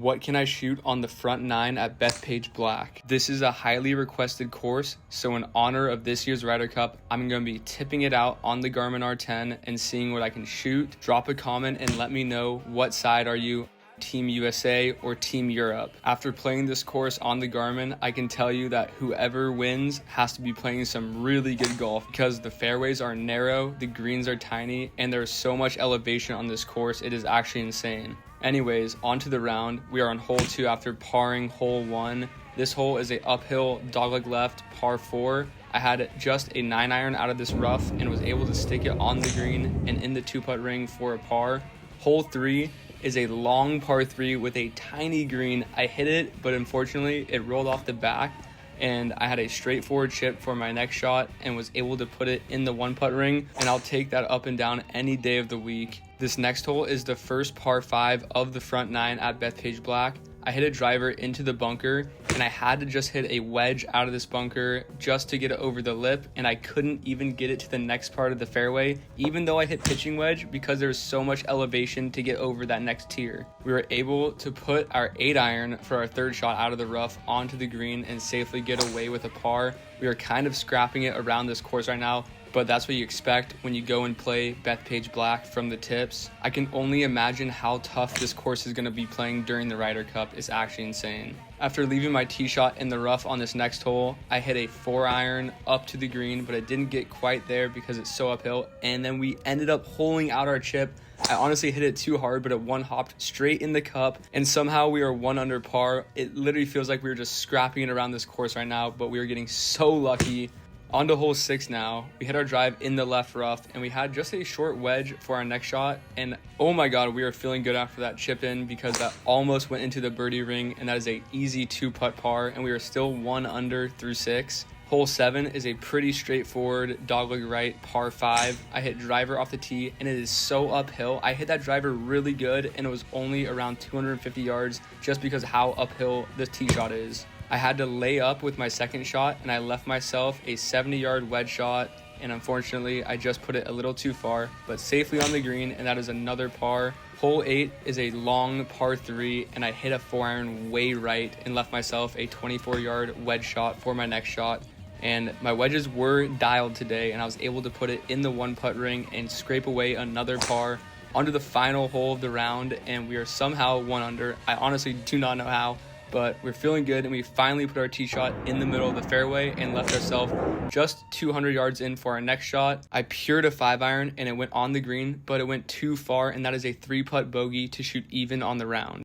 What can I shoot on the front 9 at Bethpage Black? This is a highly requested course, so in honor of this year's Ryder Cup, I'm going to be tipping it out on the Garmin R10 and seeing what I can shoot. Drop a comment and let me know what side are you, Team USA or Team Europe. After playing this course on the Garmin, I can tell you that whoever wins has to be playing some really good golf because the fairways are narrow, the greens are tiny, and there's so much elevation on this course, it is actually insane. Anyways, on to the round. We are on hole 2 after parring hole 1. This hole is a uphill dogleg left par 4. I had just a 9-iron out of this rough and was able to stick it on the green and in the 2-putt ring for a par. Hole 3 is a long par 3 with a tiny green. I hit it, but unfortunately it rolled off the back and I had a straightforward chip for my next shot and was able to put it in the 1-putt ring, and I'll take that up and down any day of the week. This next hole is the first par 5 of the front 9 at Bethpage Black. I hit a driver into the bunker and I had to just hit a wedge out of this bunker just to get it over the lip, and I couldn't even get it to the next part of the fairway even though I hit pitching wedge because there's so much elevation to get over that next tier. We were able to put our 8-iron for our 3rd shot out of the rough onto the green and safely get away with a par. We are kind of scrapping it around this course right now, but that's what you expect when you go and play Bethpage Black from the tips. I can only imagine how tough this course is going to be playing during the Ryder Cup. It's actually insane. After leaving my tee shot in the rough on this next hole, I hit a 4-iron up to the green, but it didn't get quite there because it's so uphill, and then we ended up holing out our chip. I honestly hit it too hard, but it one-hopped straight in the cup, and somehow we are 1 under par. It literally feels like we were just scrapping it around this course right now, but we were getting so lucky. On to hole 6 now. We hit our drive in the left rough and we had just a short wedge for our next shot, and oh my god, we are feeling good after that chip in because that almost went into the birdie ring, and that is a easy 2-putt par, and we are still 1 under through 6. Hole 7 is a pretty straightforward dogleg right par 5. I hit driver off the tee and it is so uphill. I hit that driver really good and it was only around 250 yards just because how uphill the tee shot is. I had to lay up with my 2nd shot and I left myself a 70-yard wedge shot, and unfortunately I just put it a little too far, but safely on the green, and that is another par. Hole 8 is a long par 3 and I hit a 4-iron way right and left myself a 24-yard wedge shot for my next shot. And my wedges were dialed today and I was able to put it in the 1-putt ring and scrape away another par onto the final hole of the round, and we are somehow 1 under. I honestly do not know how, but we're feeling good, and we finally put our tee shot in the middle of the fairway and left ourselves just 200 yards in for our next shot. I pured a 5-iron and it went on the green, but it went too far, and that is a 3-putt bogey to shoot even on the round.